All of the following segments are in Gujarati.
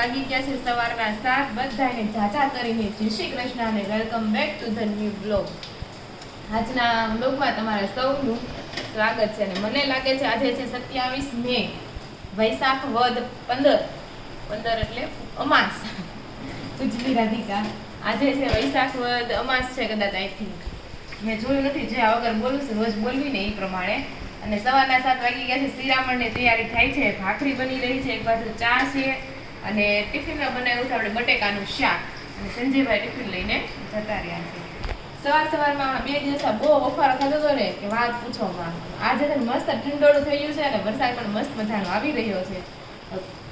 વાગી ગયા છે સવારના 7 બધાને જાજા કરીને જય શ્રી કૃષ્ણ અને welcome back to the new blog. આજના બ્લોગમાં તમારા સૌનું સ્વાગત છે અને મને લાગે છે આજે છે 27 મે વૈશાખ વદ 15 એટલે અમાસ. ઉજવી રાધિકા આજે છે વૈશાખ વદ અમાસ છે કદાચ. આઈ થિંક મેં જોયું નથી, જે આ વગર બોલું છું રોજ બોલવી ને એ પ્રમાણે. અને સવારના 7 વાગી ગયા છે. શિરામણની તૈયારી થાય છે, ભાખરી બની રહી છે, એક બાજુ ચા છે અને ટિફિનમાં બનાવ્યું છે આપણે બટેકાનું શાક. અને સંજયભાઈ ટિફિન લઈને જતા રહ્યા છે. સવારમાં 2 દિવસ બહુ બફારો થતો હતો ને કે વાત પૂછોમાં. આજે તો મસ્ત ઠંડોળું થઈ ગયું છે અને વરસાદ પણ મસ્ત મજાનો આવી રહ્યો છે.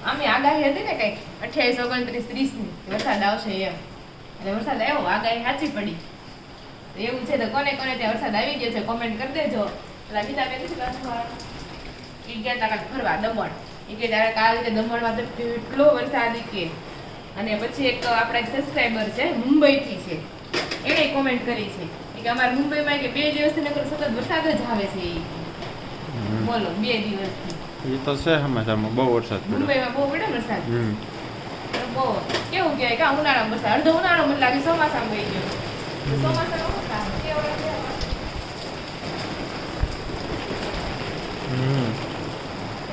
આમે આગાહી હતી ને કંઈક 28, 29, 30ની વરસાદ આવશે એમ, અને વરસાદ આવ્યો, આગાહી સાચી પડી. તો એવું છે તો કોને કોને ત્યાં વરસાદ આવી ગયો છે કોમેન્ટ કરી દેજો. ગીતા બેન એ ગયા હતા ફરવા દમણ. એ કે ત્યારે કાલે રીતે દમણમાં તો કેટલો વરસાદ કે. અને પછી એક આપણા સબસ્ક્રાઈબર છે મુંબઈથી છે, એણે કોમેન્ટ કરી છે કે અમારે મુંબઈમાં કે 2 દિવસથી નકર સતત વરસાદ જ આવે છે. બોલો 2 દિવસથી એ તો છે સમાચારમાં બહુ વરસાદ પડ્યો મુંબઈમાં, બહુ પડે વરસાદ. બહુ કેવું કહેવાય કે ઉનાળામાં વરસાદ, અડધો ઉનાળો મને લાગે ચોમાસામાં ગઈ ગયો. ચોમાસામાં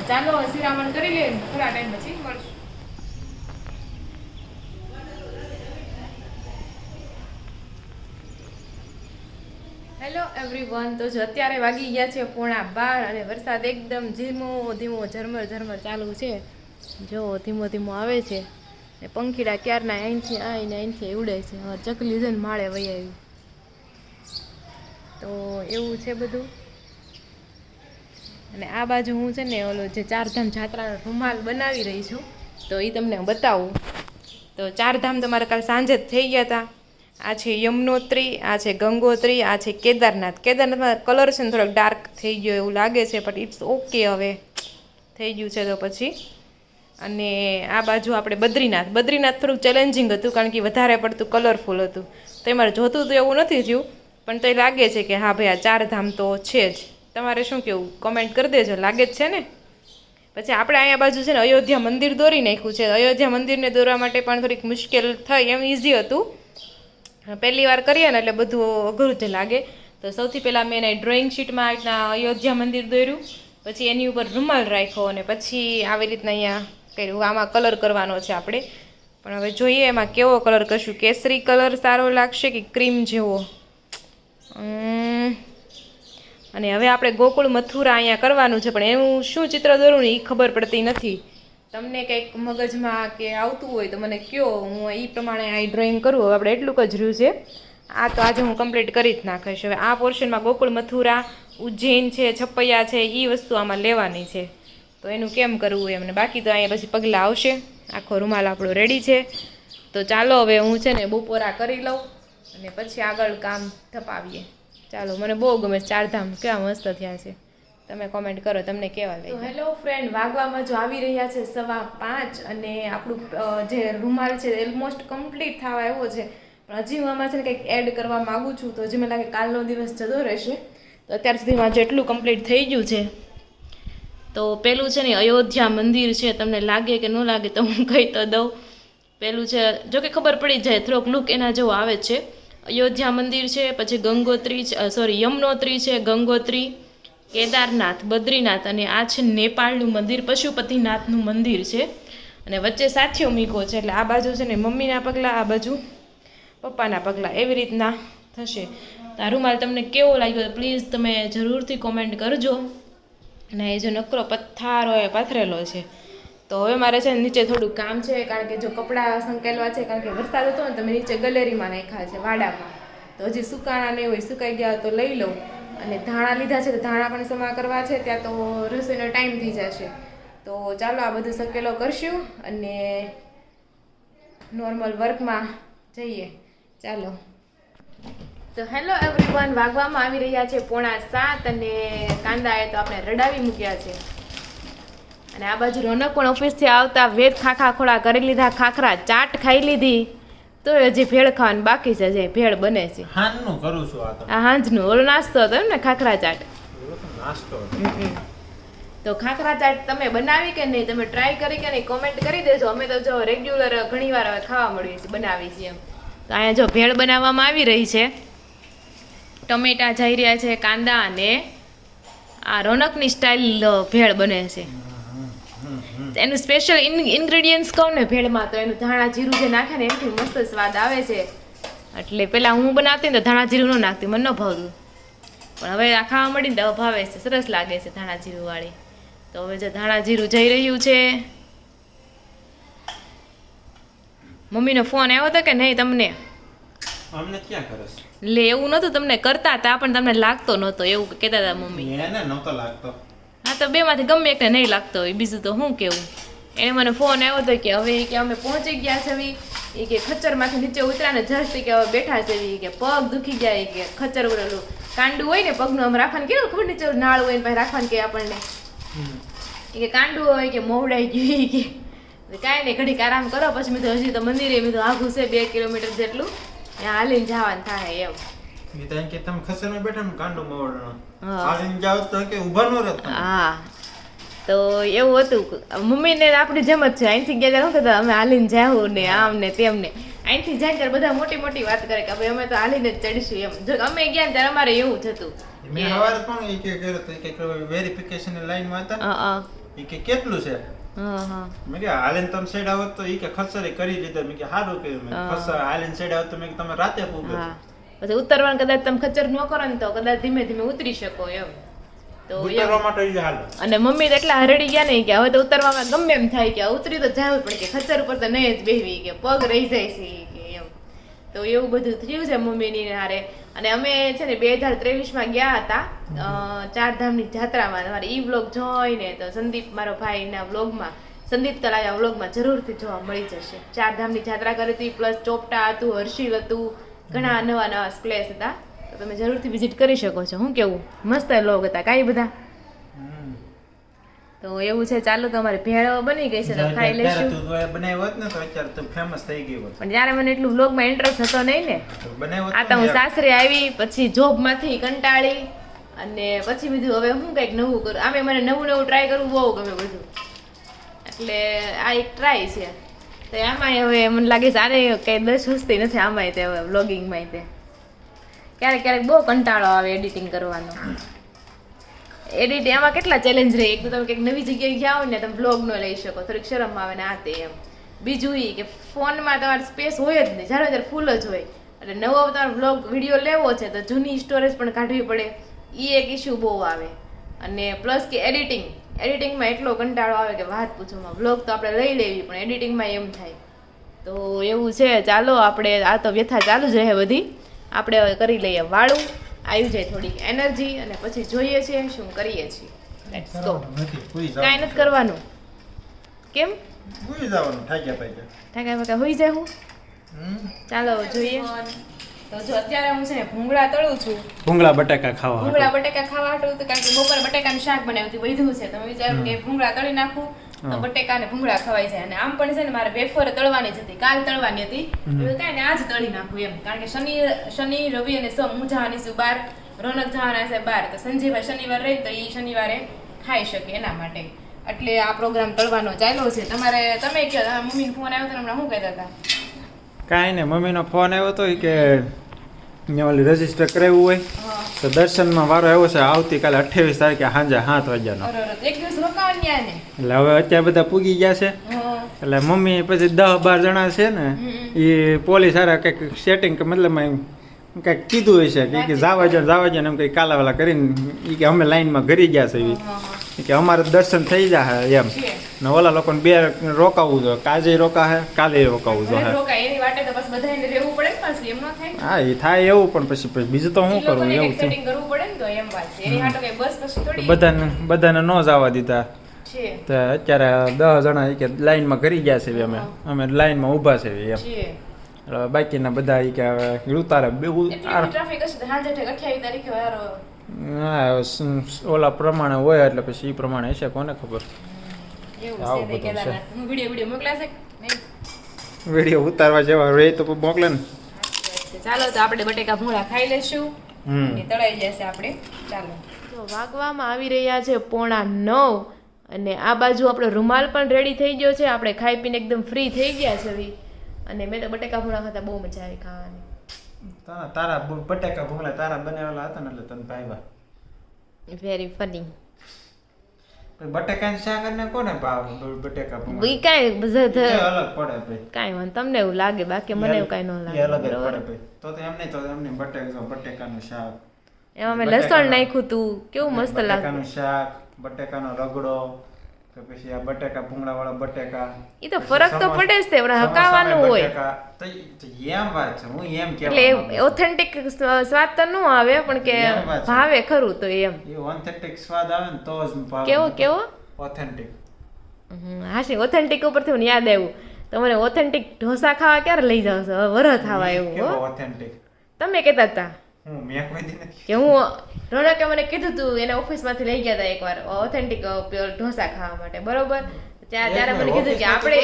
ચાલો શિરામણ કરી લે, થોડા ટાઈમ પછી મળશું. Hello everyone. તો જો અત્યારે વાગી ગયા છે 11:15 અને વરસાદ એકદમ ધીમો ધીમો ઝરમર ચાલુ છે. જો ધીમો ધીમો આવે છે ને પંખીડા ક્યારના અહીંથી ઉડે છે. હવે ચકલી છે ને માળે વહી આવી. તો એવું છે બધું. અને આ બાજુ હું છે ને ઓલો જે 4 ધામ જાત્રાનો રૂમાલ બનાવી રહી છું, તો એ તમને બતાવું. તો 4 ધામ તમારે કાલ સાંજે જ થઈ ગયા હતા. આ છે યમનોત્રી, આ છે ગંગોત્રી, આ છે કેદારનાથ. કેદારનાથમાં કલર છે ને થોડોક ડાર્ક થઈ ગયો એવું લાગે છે, પણ ઇટ્સ ઓકે, હવે થઈ ગયું છે તો પછી. અને આ બાજુ આપણે બદ્રીનાથ થોડુંક ચેલેન્જિંગ હતું, કારણ કે વધારે પડતું કલરફુલ હતું. તો એમાં જોતું તો એવું નથી થયું, પણ તો એ લાગે છે કે હા ભાઈ આ 4 ધામ તો છે જ. તમારે શું કેવું કોમેન્ટ કરી દેજો, લાગે જ છે ને. પછી આપણે અહીંયા બાજુ છે ને અયોધ્યા મંદિર દોરી નાખ્યું છે. અયોધ્યા મંદિરને દોરવા માટે પણ થોડીક મુશ્કેલ થઈ, એમ ઇઝી હતું. પહેલી વાર કરીએ ને એટલે બધું અઘરું જ લાગે. તો સૌથી પહેલાં મેં એના ડ્રોઈંગ શીટમાં આવી રીતના અયોધ્યા મંદિર દોર્યું, પછી એની ઉપર રૂમાલ રાખ્યો અને પછી આવી રીતના અહીંયા કર્યું. આમાં કલર કરવાનો છે આપણે, પણ હવે જોઈએ એમાં કેવો કલર કરશું. કેસરી કલર સારો લાગશે કે ક્રીમ જેવો. અને હવે આપણે ગોકુળ મથુરા અહીંયા કરવાનું છે, પણ એનું શું ચિત્ર દોરું ને એ ખબર પડતી નથી. તમને કંઈક મગજમાં કે આવતું હોય તો મને કહો, હું એ પ્રમાણે આ ડ્રોઈંગ કરું. હવે આપણે એટલું જ રહ્યું છે. આ તો આજે હું કમ્પ્લીટ કરી જ નાખીશ. હવે આ પોર્શનમાં ગોકુળ મથુરા, ઉજ્જૈન છે, છપૈયા છે, એ વસ્તુ આમાં લેવાની છે. તો એનું કેમ કરવું એમને. બાકી તો અહીંયા પછી પગલાં આવશે. આખો રૂમાલ આપણો રેડી છે. તો ચાલો હવે હું છે ને બપોરા કરી લઉં અને પછી આગળ કામ થપાવીએ. ચાલો, મને બહુ ગમે 4 ધામ, કેવા મસ્ત થયા છે. તમે કોમેન્ટ કરો તમને કેવા લાગે. તો હેલો ફ્રેન્ડ, વાગવામાં જો આવી રહ્યા છે 5:15 અને આપણું જે રૂમાલ છે ઓલમોસ્ટ કમ્પ્લીટ થવા આવ્યો છે. પણ હજી હું આમાં છે ને કંઈક એડ કરવા માગું છું, તો હજી મને લાગે કાલનો દિવસ જતો રહેશે. તો અત્યાર સુધીમાં જેટલું કમ્પ્લીટ થઈ ગયું છે. તો પેલું છે ને અયોધ્યા મંદિર છે. તમને લાગે કે ન લાગે તો હું કહી તો દઉં. પેલું છે, જો કે ખબર પડી જાય, થોડોક લુક એના જેવો આવે છે. અયોધ્યા મંદિર છે, પછી યમનોત્રી છે, ગંગોત્રી, કેદારનાથ, બદ્રીનાથ, અને આ છે નેપાળનું મંદિર, પશુપતિનાથનું મંદિર છે. અને વચ્ચે સાથીઓ મીકો છે, એટલે આ બાજુ છે ને મમ્મીના પગલાં, આ બાજુ પપ્પાના પગલાં, એવી રીતના થશે. તો આ રૂમાલ તમને કેવો લાગ્યો પ્લીઝ તમે જરૂરથી કોમેન્ટ કરજો. અને એ જો નકરો પથ્થારો એ પાથરેલો છે. તો હવે મારે છે ને નીચે થોડું કામ છે, કારણ કે જો કપડાં સંકેલવા છે, કારણ કે વરસાદ હતો ને તમે નીચે ગલેરીમાં નાખ્યા છે વાડામાં. તો હજી સુકાણા નહીં હોય, સુકાઈ ગયા તો લઈ લઉં. અને ધાણા લીધા છે તો ધાણા પણ સમા કરવા છે, ત્યાં તો રસોઈનો ટાઈમ થઈ જશે. તો ચાલો આ બધું સંકેલો કરશું અને નોર્મલ વર્કમાં જઈએ. ચાલો. તો હેલો એવરીવન, વાગવામાં આવી રહ્યા છે 6:45 અને કાંદાએ તો આપણે રડાવી મૂક્યા છે. અને આ બાજુ રોનક પણ ઓફિસથી આવતા વેદ ખાખા ખોળા કરી લીધા, ખાખરા ચાટ ખાઈ લીધી. તો હજી ભેળ ખાવાનું બાકી છે, હજી ભેળ બને છે. હાંજનું કરું છું આ તો. આ હાંજનું ઓલો નાસ્તો હતો એમ ને, ખાખરા ચાટ. નાસ્તો. તો ખાખરા ચાટ તમે બનાવી કે નહીં, તમે ટ્રાય કરી કે નહીં, કોમેન્ટ કરી દેજો. અમે તો જો રેગ્યુલર ઘણીવાર હવે ખાવા મળીએ છીએ, બનાવી છીએ એમ. તો અહીંયા જો ભેળ બનાવવામાં આવી રહી છે, ટમેટા જઈ રહ્યા છે, કાંદા, અને આ રોનકની સ્ટાઇલ ભેળ બને છે. એનું સ્પેશિયલ ઇન્ગ્રેડિયન્ટ્સ કહું ને ભેળમાં, તો એનું ધાણા જીરું જે નાખે ને એનાથી મસ્ત સ્વાદ આવે છે. એટલે પેલા હું બનાવતી ને તો ધાણા જીરું ન નાખતી, મને ન ભાવતું, પણ હવે આ ખાવા મળીને તો ભાવે છે, સરસ લાગે છે ધાણા જીરું વાળી. તો હવે જો ધાણા જીરું જઈ રહ્યું છે. મમ્મીનો ફોન આવ્યો હતો કે નહીં તમને? અમને ક્યાં કરસ? લે એવું નહોતું, તમને કરતા હતા પણ તમને લાગતો નહોતો એવું કહેતા હતા મમ્મી. એને નહોતો લાગતો. હા તો બેમાંથી ગમે એકને નહીં લાગતો હોય, બીજું તો શું કેવું. એને મને ફોન આવ્યો હતો કે હવે કે અમે પહોંચી ગયા છે, એ કે ખચ્ચરમાંથી નીચે ઉતર્યા ને જસ્ટ કે હવે બેઠા છે, કે પગ દુખી જાય, કે ખચ્ચર ઓલું કાંડું હોય ને પગનું આમ રાખવાનું, કેવું ખબર નીચે નાળ હોય ને પછી રાખવાનું કે આપણને કે કાંડું હોય કે મોવડાઈ ગયું, કે કાંઈ નહીં ઘડીક આરામ કરો. પછી મેં તો હજી તો મંદિરે મેં તો આઘું છે 2 કિલોમીટર જેટલું, ત્યાં હાલીને જવાનું થાય એમ. કે તમે ખસરમાં બેઠા ને કાંડો મોવડનો હાલીને જાવ તો કે ઊભા ન રહેતા. હા તો એવું હતું. મમ્મીને આપણી જેમ જ છે, અહીંથી ગયા ત્યારે શું કહેતા અમે હાલીને જાવું ને આમ ને તેમ ને. અહીંથી જાય ત્યારે બધા મોટી મોટી વાત કરે કે ભાઈ અમે તો હાલીને જ ચડીશું એમ. જો અમે ગયા ને ત્યારે અમારે એવું જ હતું. મેં સવારે પણ એ કે કર્યો તો કે વેરિફિકેશન ની લાઈનમાં હતા, એ કે કેટલું છે? મેં કે હાલીને તમે સાઈડ આવત તો એ કે ખસરે કરી લીધા. મેં કે સારું કર્યું. મેં ખસર હાલીને સાઈડ આવત તો મેં તમે રાતે પૂગ્યો. પછી ઉતરવાનું કદાચ તમે ખચ્ચર ન કરો ને તો કદાચ ધીમે ધીમે ઉતરી શકો એમ. તો ઉતરવા માટે ઈ હાલ. અને મમ્મી તો એટલા હરડી ગયા ને કે હવે તો ઉતરવામાં ગમે એમ થાય કે ઉતરી તો જાવ, પણ કે ખચ્ચર ઉપર તો નહીં જ બેહવી, કે પગ રહી જાય છે કે એમ. તો એવું બધું થયું છે મમ્મીની હારે. અને અમે છે ને 2023માં ગયા હતા ચારધામની જાત્રામાં. તમારે ઈ વ્લોગ જોઈને તો સંદીપ મારો ભાઈના વ્લોગમાં, સંદીપ તળાજા વ્લોગમાં જરૂરથી જોવા મળી જશે. ચારધામની જાત્રા કરી હતી, પ્લસ ચોપટા હતું, હર્ષિલ હતું, ઘણા નવા નવા પ્લેસ હતા. તો તમે જરૂરથી વિઝિટ કરી શકો છો. શું કેવું મસ્ત વ્લોગ હતા કાંઈ બધા. તો એવું છે, ચાલો તમારી ભેળ બની ગઈ છે તો ખાઈ લઈશું. બનાવ્યો હોત ને તો અત્યારે તો ફેમસ થઈ ગઈ હોત. પણ જ્યારે મને એટલું વ્લોગમાં ઇન્ટરેસ્ટ હતો નહીં ને, આ તો હું સાસરે આવી પછી જોબમાંથી કંટાળી અને પછી બીજું હવે હું કંઈક નવું કરું. આમે મને નવું નવું ટ્રાય કરવું બહુ ગમે બધું, એટલે આ એક ટ્રાય છે. તો આમાંય હવે મને લાગે છે આને કંઈ 10 વસ્તી નથી આમાંય તે હવે વ્લોગિંગમાંય તે. ક્યારેક ક્યારેક બહુ કંટાળો આવે એડિટિંગ કરવાનો. એડિટ એમાં કેટલા ચેલેન્જ રહે. એક તો તમે કંઈક નવી જગ્યાએ ગયા હોય ને તમે બ્લોગ ન લઈ શકો, થોડીક શરમ આવે ને આ તે એમ. બીજું એ કે ફોનમાં તમારે સ્પેસ હોય જ નહીં, જ્યારે ફૂલ જ હોય. એટલે નવો તમારે બ્લોગ વિડીયો લેવો છે તો જૂની સ્ટોરેજ પણ કાઢવી પડે, એ એક ઇસ્યુ બહુ આવે. અને પ્લસ કે એડિટિંગમાં એટલો કંટાળો આવે કે વાત પૂછોમાં. બ્લોગ તો આપણે લઈ લેવી પણ એડિટિંગમાં એમ થાય. તો એવું છે, ચાલો આપણે આ તો વ્યથા ચાલુ જ રહે બધી. આપણે હવે કરી લઈએ વાળું, આવી જાય થોડીક એનર્જી, અને પછી જોઈએ છીએ શું કરીએ છીએ. Let's go. કાંઈ નથી કરવાનું. કેમ ભૂલી જવાનું ઠાક્યા પાક્યા ઠાકા હોઈ જાય હું. ચાલો જોઈએ. તો જો અત્યારે હું છે ને ભૂંગળા તળું છું. ભૂંગળા બટાકા ખાવા હાટું તો કારણ કે બપોરે બટાકાનું શાક બનાવ્યું વધ્યું છે. તમે વિચારો કે ભૂંગળા તળી નાખું તો બટેકા ને ભૂંગળા ખવાઈ જાય. અને આમ પણ છે ને મારે વેફર તળવાની જ હતી, કાલ તળવાની હતી, કાંઈ ને આજ તળી નાખું એમ. કારણ કે શનિ રવિ અને સોમ હું જવાની છું બહાર, રોનક જવાના છે બહાર. તો સંજયભાઈ શનિવાર રહે તો એ શનિવારે ખાઈ શકે એના માટે, એટલે આ પ્રોગ્રામ તળવાનો ચાલ્યો છે. તમે કહો, મમ્મીનો ફોન આવ્યો તો હમણાં શું કહેતા હતા? કાંઈ ને મમ્મીનો ફોન આવ્યો હતો કે ઓલી રજીસ્ટર કરાવ્યું હોય તો દર્શનમાં વારો આવ્યો છે આવતીકાલે 28 તારીખે સાંજે 7 વાગ્યાનો. એક દિવસ રોકાવાની આ ને એટલે હવે અત્યારે બધા પૂગી ગયા છે. એટલે મમ્મી પછી 10-12 જણા છે ને એ પોલીસ હારા કંઈક સેટિંગ કે મતલબ કંઈક કીધું હોય છે કે જાવા જો એમ કંઈક કાલાવાલા કરીને એ કે અમે લાઈનમાં ઘરી ગયા છે એ કે અમારે દર્શન થઈ જાય એમ. ને ઓલા લોકોને 2 રોકાવું જોઈએ, કાજે રોકાશે કાલે રોકાવું જોઈએ. હા એ થાય એવું, પણ પછી બીજું તો શું કરવું એવું થયું. બધાને ન જવા દીધા. તો અત્યારે 10 જણા કે લાઈનમાં ઘરી ગયા છે, અમે લાઈનમાં ઊભા છે એમ. એટલે બાકીના બધા કે હવે ઉતારે હા ઓલા પ્રમાણે હોય એટલે પછી એ પ્રમાણે હશે, કોને ખબર. આવું બધું છે. વિડીયો ઉતારવા જેવા રહે તો મોકલે ને. ચાલો તો આપણે બટેકા ભૂંગળા ખાઈ લેશું, તળાઈ જશે આપણે. ચાલો તો તો વાગવામાં આવી રહ્યા છે 8:45 અને આ બાજુ આપણો રૂમાલ પણ રેડી થઈ ગયો છે. આપણે ખાઈ પીને એકદમ ફ્રી થઈ ગયા છે હવે. અને મેં તો બટેકા ભૂંગળા ખાતા બહુ મજા આવી ખાવાની. તારા બટેકા ભૂંગળા તારા બનાવેલા હતા ને એટલે તને ભાવ્યા. Very funny. બટેકાની શાક ને કોને ભાવે બટેકા ભૂંગળા? ઈ કાંઈ અલગ પડે ભાઈ. કાંઈ વાંધો તમને એવું લાગે, બાકી મને એવું કાંઈ ન લાગે. અલગ જ પડે ભાઈ. તો એમ નહીં બટેકાનું શાક. એમાં મેં લસણ નાખ્યું તું, કેવું મસ્ત લાગે. બટેકાનું શાક, બટેકાનો રગડો, કે પછી આ બટેકા ભૂંગળા વાળા બટેકા. ઈ તો ફરક તો પડે જ તે, પણ હકાવાનું હોય. તો એમ વાત છે, હું એમ એટલે ઓથેન્ટિક સ્વાદ તો ન આવે, પણ કે ભાવે ખરું તો એમ. એ ઓથેન્ટિક સ્વાદ આવે ને તો જ ભાવે. કેવો ઓથેન્ટિક. હાશી, ઓથેન્ટિક ઉપરથી મને યાદ આવ્યું, તમને ઓથેન્ટિક ઢોસા ખાવા ક્યારે લઈ જાવ છો? વરસ ખાવા એવું. કેવો ઓથેન્ટિક? તમે કહેતા હતા મેં કોઈ દી નથી કે હું રોનકે મને કીધું તું એના ઓફિસમાંથી લઈ ગયા હતા એકવાર ઓથેન્ટિક ઢોસા ખાવા માટે, બરોબર? ત્યારે મને કીધું કે આપણે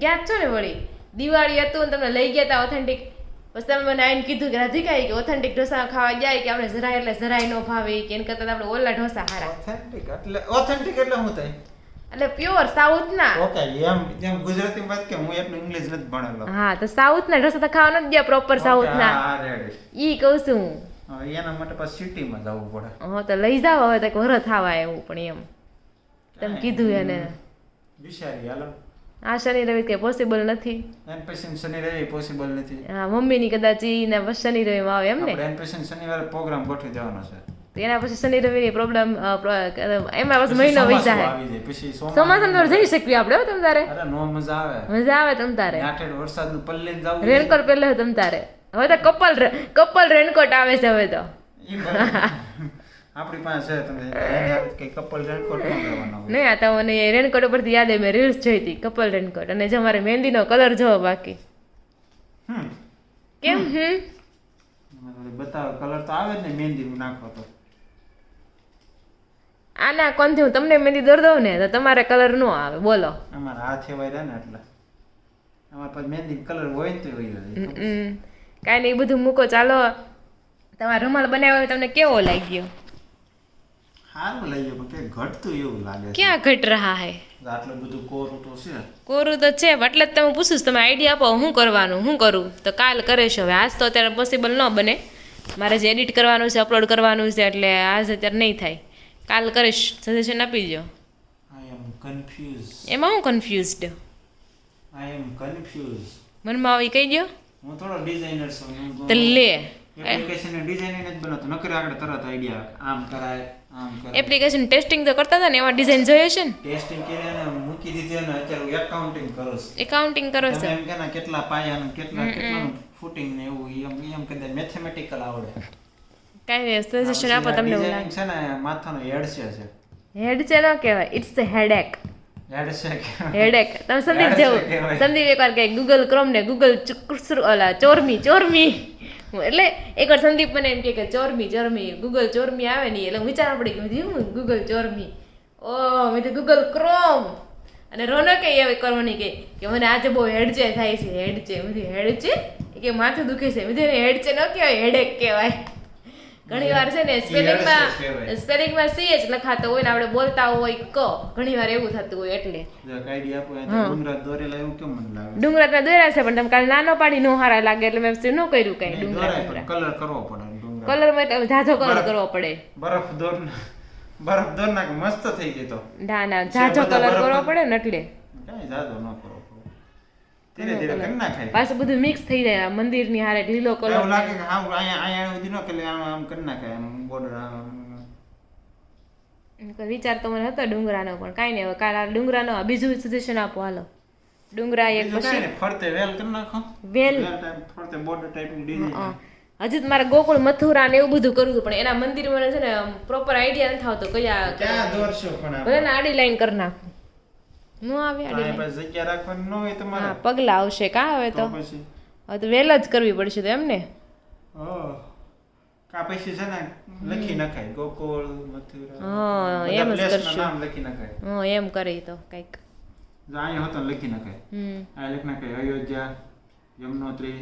ગયા જ છો ને, વળી દિવાળી હતું ને તમને લઈ ગયા હતા ઓથેન્ટિક. પછી તમે મને આવીને કીધું કે રાધિકા કે ઓથેન્ટિક ઢોસા ખાવા જાય કે આપણે જરાય ન ભાવે કે એને કરતા આપણે ઓલા ઢોસા હારા. ઓથેન્ટિક એટલે શું થાય? એટલે પ્યોર સાઉથ ના. ઓકે, એમ ગુજરાતી વાત કે હું એટલું ઇંગ્લિશ નથી ભણેલો. હા, તો સાઉથ ના ઢોસા તો ખાવા નથી ગયા, પ્રોપર સાઉથ ના. ઈ કહું છું એના માટે પછી સિટીમાં જવું પડે. હા, તો લઈ જાવ હવે તો વરસ ખાવા એવું. પણ એમ તમે કીધું એને વિચારી હાલો. આ શનિ રવિ કે પોસિબલ નથી. એન પછી શનિ રવિ પોસિબલ નથી. હા, મમ્મીની કદાચ ઈ ને પછી શનિ રવિ માં આવે એમ ને. એન પછી શનિવારે પ્રોગ્રામ ગોઠવી દેવાનો છે. તો એના પછી શનિ રવિની પ્રોબ્લેમ એમાં પછી મહિનો વહી જાય. પછી ચોમાસામાં તો જઈ શકીએ આપણે. હો તમ તારે અરે નો મજા આવે. મજા આવે તમ તારે. આઠેડ વરસાદનું પલ્લે જાવું. રેનકોટ પહેલે તમ તારે. હવે તો કપલ રેનકોટ આવે છે હવે તો. આપણી પાસે છે, તમે કઈ કપલ રેનકોટ ન લેવાનો હોય. નહીં, આ તો મને રેનકોટ ઉપરથી યાદ આવી, મેં રીલ્સ જોઈ હતી કપલ રેનકોટ. અને જે મારે મહેંદીનો કલર જોવો બાકી. કેમ? બતાવો કલર તો આવે ને મહેંદી નાખો તો. આના કોનથી હું તમને મહેંદી દોર દઉં ને તો તમારે કલર નો આવે. બોલો. અમારા હાથ એવાય રહે ને એટલે અમારા પાસે મહેંદી કલર હોય તો હોય. કાંઈ નહીં, બધું મૂકો. ચાલો, તમારો રૂમાલ બનાવ્યો તમને કેવો લાગ્યો? સારું લાગ્યું, પણ કઈ ઘટતું એવું લાગે છે. ક્યાં ઘટ રહા હે? આટલું બધું કોરું તો છે. કોરું તો છે, એટલે જ તમે પૂછું છું, તમે આઈડિયા આપો શું કરવાનું, શું કરું. તો કાલ કરીશ. હવે આજ તો અત્યારે પોસિબલ ન બને, મારે જે એડિટ કરવાનું છે, અપલોડ કરવાનું છે, એટલે આજ અત્યારે નહીં થાય. કાલ કરીશ. સજેશન આપી દો. આઈ એમ કન્ફ્યુઝ. એમાં હું કન્ફ્યુઝડ? આઈ એમ કન્ફ્યુઝ. મનમાં આવી કહી દો. હું થોડો ડિઝાઇનર છું. તો લે એપ્લિકેશન ડિઝાઇનિંગ જ બનાવતો, નકર આગળ તરત આઈડિયા આમ કરાય આમ કરાય. એપ્લિકેશન ટેસ્ટિંગ તો કરતા હતા ને, એમાં ડિઝાઇન જોઈએ છે ને. ટેસ્ટિંગ કરીને મૂકી દીધી અને અત્યારે હું એકાઉન્ટિંગ કરું છું. એકાઉન્ટિંગ કરો છો એમ કે કેટલા પાયાનું કેટલાનું ફૂટિંગ ને એવું એમ કદાચ મેથેમેટિકલ આવડે. કાંઈ નહીં, સજેશન આપો તમને. ડિઝાઇનિંગ છે ને માથાનો હેડ છે. હેડ છે ન કહેવાય, ઇટ્સ ધ હેડેક. હેડ છે હેડેક. તમે સંદીપ જેવું, સંદીપ એકવાર કહે ગૂગલ ક્રોમ ને ગૂગલ ઓલા ચોરમી. એટલે એકવાર સંદીપ મને એમ કે ચોરમી ગૂગલ ચોરમી આવે ને, એટલે હું વિચારવા પડી ગયું હું ગૂગલ ચોરમી. ઓ મેં તો ગૂગલ ક્રોમ. અને રોનકે એવી કરવાની કે મને આજે બહુ હેડચે થાય છે. હેડચે કે માથું દુખે છે. હેડચે ન કહેવાય, હેડેક કહેવાય. ઘણી વાર છે ને સ્પેલિંગમાં CH લખાતો હોય ને આપણે બોલતા હોય ક, ઘણી વાર એવું થતું હોય. એટલે ડુંગરાતમાં દોર્યા છે, પણ તમે કાલે નાનો પાડી નો હારા લાગે એટલે મેં ન કર્યું કઈ. ડુંગરા કલર કરવો પડે. કલર માં ઝાઝો કલર કરવો પડે. બરફ દોર નાખ મસ્ત થઈ ગઈ તો. ના ઝાઝો કલર કરવો પડે ને, એટલે કાઈ ઝાઝો ન કરવો પડે. ધીરે ધીરે કરી નાખાય. પાછું બધું મિક્સ થઈ જાય. મંદિર ની હારે લીલો કલર એવું લાગે કે આમ અહીંયા સુધી ન કે આમ કરી નાખાય. આમ બોર્ડર વિચાર તો મને હતો ડુંગરાનો, પણ કાંઈ નહીં. હવે કાલે ડુંગરાનો બીજું સજેશન આપો. હાલો, ડુંગરા એક પછી ફરતે વેલ કરી નાખો. વેલ ફરતે બોર્ડર ટાઈપની ડિઝાઇન. હજી તો મારે ગોકુળ મથુરા ને એવું બધું કરવું હતું, પણ એના મંદિર મને છે ને પ્રોપર આઈડિયા નથી આવતો ક્યાં દોરશો. પણ ભલે ને આડી લાઈન કરી નાખું. નો આવે આડી લાઈન જગ્યા રાખવાની ન હોય તમારે. હા, પગલા આવશે કા. હવે તો હવે તો વેલ જ કરવી પડશે તો એમ ને. કા પછી છે ને લખી નખાય ગોકુળ મથુરા. હા, એમ જ કરશું. નામ લખી નખાય. હા, એમ કરી તો કઈક અહીંયા હોતો લખી નખાય. આ લખી નખાય અયોધ્યા, યમનોત્રી.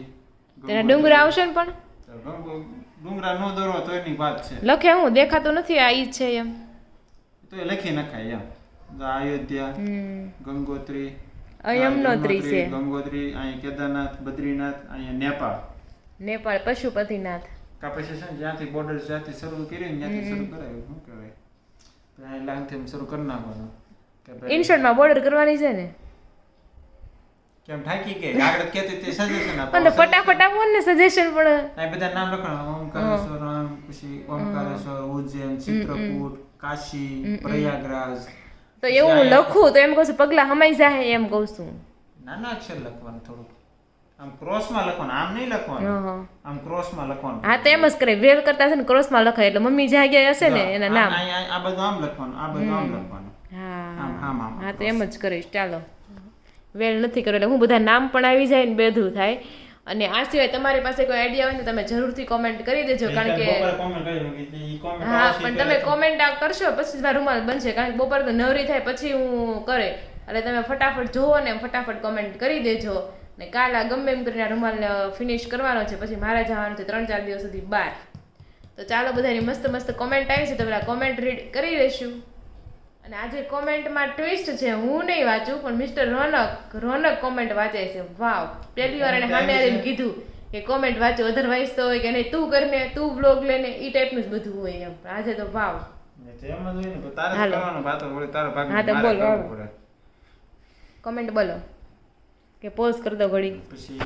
તેના ડુંગરા આવશે ને, પણ ડુંગરા નો દોરો તો એની વાત છે. લખે હું દેખાતું નથી આ ઈ છે એમ. તો એ લખી નખાય એમ. અયોધ્યા, ગંગોત્રી, યમનોત્રી છે. ગંગોત્રી, અહીંયા કેદારનાથ, બદ્રીનાથ, અહીંયા નેપાળ. નેપાળ પશુપતિનાથ. કા પછી છે ને જ્યાંથી બોર્ડર જ્યાંથી શરૂ કરી ત્યાંથી શરૂ કરાયું શું કહેવાય ત્યાં લાંગથી શરૂ કરી નાખવાનું કે ભાઈ ઇનશોર્ટમાં બોર્ડર કરવાની છે ને. કેમ ઠાકી કે આગળ કહેતી તે સજેશન આપો અને ફટાફટ આપો ને સજેશન પણ. આ બધા નામ લખવાના ઓમકારેશ્વર પછી ઓમકારેશ્વર, ઉજ્જૈન, ચિત્રકૂટ, કાશી, પ્રયાગરાજ. તો એવું હું લખું તો એમ કહું છું પગલા હમાઈ જાય એમ કહું છું. નાના અક્ષર લખવાનું થોડું આમ ક્રોસમાં લખવાનું આમ નહીં લખવાનું આમ ક્રોસમાં લખવાનું. હા તો એમ જ કરે વેલ કરતા છે ને ક્રોસમાં લખાય એટલે મમ્મી જ્યાં ગયા હશે ને એના નામ. આ બધું આમ લખવાનું આ બધું આમ લખવાનું. હા આમ આમ હા તો એમ જ કરીશ. ચાલો વેલ નથી કર્યો એટલે હું બધા નામ પણ આવી જાય ને બધું થાય. અને આ સિવાય તમારી પાસે કોઈ આઈડિયા હોય ને તમે જરૂરથી કોમેન્ટ કરી દેજો કારણ કે હા પણ તમે કોમેન્ટ કરશો પછી મારો રૂમાલ બનશે કારણ કે બપોર તો નવરી થાય પછી હું કરે એટલે તમે ફટાફટ જોવો ને ફટાફટ કોમેન્ટ કરી દેજો. ને કાલ આ ગમે એમ કરીને રૂમાલ ફિનિશ કરવાનો છે પછી મારે જવાનું છે 3-4 દિવસ સુધી બહાર. તો ચાલો બધાની મસ્ત મસ્ત કોમેન્ટ આવી છે તો પેલા કોમેન્ટ રીડ કરી લઈશું. અને આજે કોમેન્ટમાં ટ્વિસ્ટ છે હું નહીં વાંચું પણ મિસ્ટર રોનક કોમેન્ટ વાંચે છે. વાવ પહેલી વાર એને સામે આવીને કીધું કે કોમેન્ટ વાંચો અધરવાઇઝ તો હોય કે નહીં તું કરને તું બ્લોગ લેને એ ટાઈપનું જ બધું હોય એમ. આજે તો વાવ હા તો બોલો કોમેન્ટ બોલો કે પોઝ કરી દો ઘડી. પછી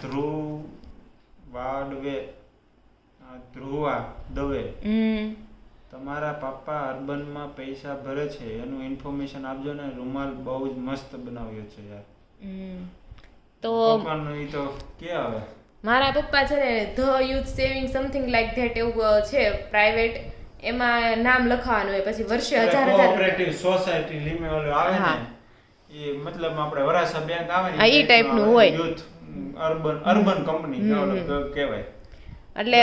ધ્રુવ વાડવે ધ્રુવા દવે તમારા પપ્પા અર્બનમાં પૈસા ભરે છે એનું ઇન્ફોર્મેશન આપજો ને રૂમાલ બહુ જ મસ્ત બનાવ્યો છે યાર. તો પપ્પાનું ઈ તો કે આવે મારા પપ્પા છે ને the youth saving something like that એવું છે પ્રાઇવેટ એમાં નામ લખવાનું હોય પછી વર્ષે 1000 કોઓપરેટિવ સોસાયટી લિમિટેડ આવે ને એ મતલબ આપણે વરાસા બેંક આવે ને એ ટાઈપનું હોય યુથ અર્બન કંપની કહેવાય. એટલે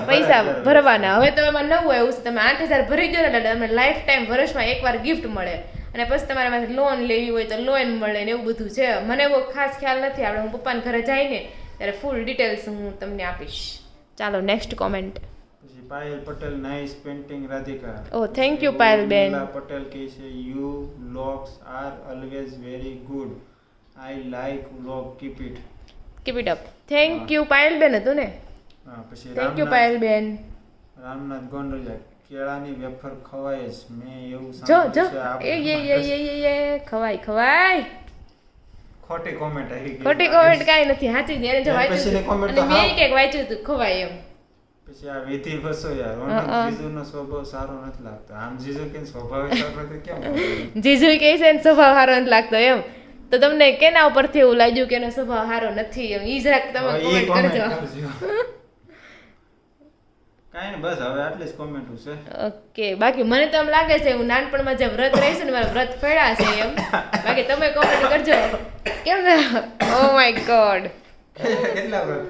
પૈસા ભરવાના. હવે તો એમાં નવું આવ્યું છે તમે 8000 ભરી દો ને એટલે તમને લાઈફ ટાઈમ વર્ષમાં એકવાર ગિફ્ટ મળે અને પછી તમારે પાસે લોન લેવી હોય તો લોન મળે ને એવું બધું છે. મને એવો ખાસ ખ્યાલ નથી આપણે હું પપ્પાના ઘરે જઈને ત્યારે ફૂલ ડિટેલ્સ હું તમને આપીશ. ચાલો નેક્સ્ટ કોમેન્ટ. પછી Payal Patel nice painting Radhika. Oh thank you Payal ben. Patel કહે છે you vlogs are always very good I like vlog keep it up. Thank you Payal ben હતું ને. હા પછી થેન્ક યુ પાયલ બેન. રામનાથ ગોંડલિયા કેળાની વેફર ખવાય જ મેં એવું જો સાંભળ્યું છે. એ ખવાય ખોટી કોમેન્ટ આવી ગઈ. ખોટી કોમેન્ટ કાઈ નથી સાચી જ એને જો વાંચ્યું અને મેં એક વાંચ્યું હતું ખવાય એમ. પછી આ વિધિ ફસો યાર રોનક જીજુનો સ્વભાવ સારો નથી લાગતો. આમ જીજુ કે સ્વભાવ સારો નથી કેમ જીજુ કે છે ને સ્વભાવ સારો નથી લાગતો એમ. તો તમને કેના ઉપરથી એવું લાગ્યું કે એનો સ્વભાવ સારો નથી એમ ઈ જરાક તમે કોમેન્ટ કરજો. કાઈ ને બસ હવે આટલી જ કોમેન્ટ છે. ઓકે બાકી મને તો એમ લાગે છે હું નાનપણમાં જે વ્રત રહીશ ને મારા વ્રત ફેડા છે એમ. બાકી તમે કોમેન્ટ કરજો કેમ ને. ઓ માય ગોડ કેટલા વ્રત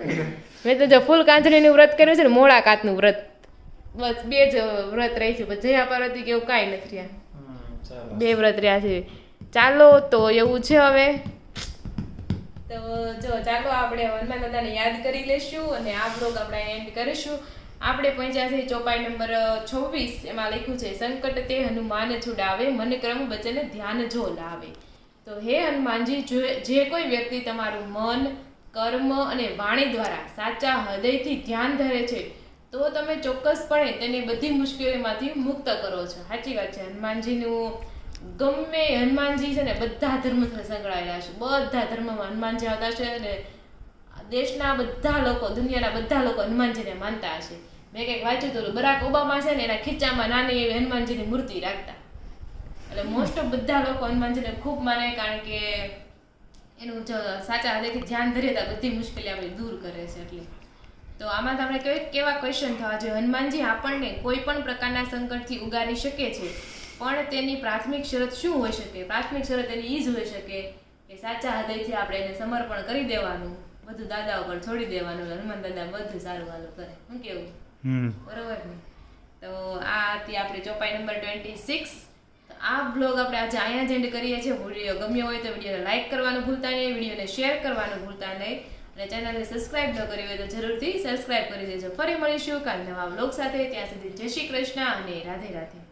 મેં તો જો ફૂલ કાંજળીનું વ્રત કર્યું છે ને મોળા કાતનું વ્રત બસ 2 જ વ્રત રહી છે. જયા પાર્વતી કે એવું કાંઈ નથી રહ્યા 2 વ્રત રહ્યા છે. ચાલો તો એવું છે હવે તો જો ચાલો આપણે હનુમાન દાદાને યાદ કરી લેશું અને આ બ્લોગ આપણે એન્ડ કરીશું. આપણે પહોંચ્યા છે ચોપાઈ નંબર 26 એમાં લખ્યું છે સંકટ તે હનુમાન છુડાવે મન ક્રમ બચન ધ્યાન જો લાવે. તો હે હનુમાનજી જે કોઈ વ્યક્તિ તમારું મન કર્મ અને વાણી દ્વારા સાચા હૃદયથી ધ્યાન ધરે છે તો તમે ચોક્કસપણે તેની બધી મુશ્કેલીમાંથી મુક્ત કરો છો. સાચી વાત છે. હનુમાનજીનું ગમે હનુમાનજી છે ને બધા ધર્મ સાથે સંકળાયેલા છે. બધા ધર્મમાં હનુમાનજી આવતા છે અને દેશના બધા લોકો દુનિયાના બધા લોકો હનુમાનજીને માનતા હશે. મેં કંઈક વાંચ્યું હતું બરાક ઓબામા છે ને એના ખીચામાં નાની એવી હનુમાનજીની મૂર્તિ રાખતા. એટલે મોસ્ટ ઓફ બધા લોકો હનુમાનજીને ખૂબ માને કારણ કે એનું જો સાચા હૃદયથી ધ્યાન ધરીએ તો બધી મુશ્કેલી આપણે દૂર કરે છે. એટલે તો આમાં આપણે કેવા ક્વેશ્ચન થવા જોઈએ. હનુમાનજી આપણને કોઈ પણ પ્રકારના સંકટથી ઉગારી શકે છે પણ તેની પ્રાથમિક શરત શું હોઈ શકે? પ્રાથમિક શરત એની એ જ હોઈ શકે કે સાચા હૃદયથી આપણે એને સમર્પણ કરી દેવાનું, બધું દાદા ઉપર છોડી દેવાનું. હનુમાન દાદા બધું સારું વાલું કરે. શું કેવું? બરોબર ને? તો આ હતી આપણી ચોપાઈ નંબર 26. આ બ્લોગ આપણે આજે અહીંયા જ એન્ડ કરીએ છીએ. વિડીયો ગમ્યો હોય તો વિડીયોને લાઈક કરવાનું ભૂલતા નહીં, વિડીયોને શેર કરવાનું ભૂલતા નહીં અને ચેનલને સબસ્ક્રાઇબ ન કરી હોય તો જરૂરથી સબસ્ક્રાઇબ કરી દેજો. ફરી મળીશું કાલ નવા વ્લોગ સાથે. ત્યાં સુધી જય શ્રી કૃષ્ણ અને રાધે રાધે.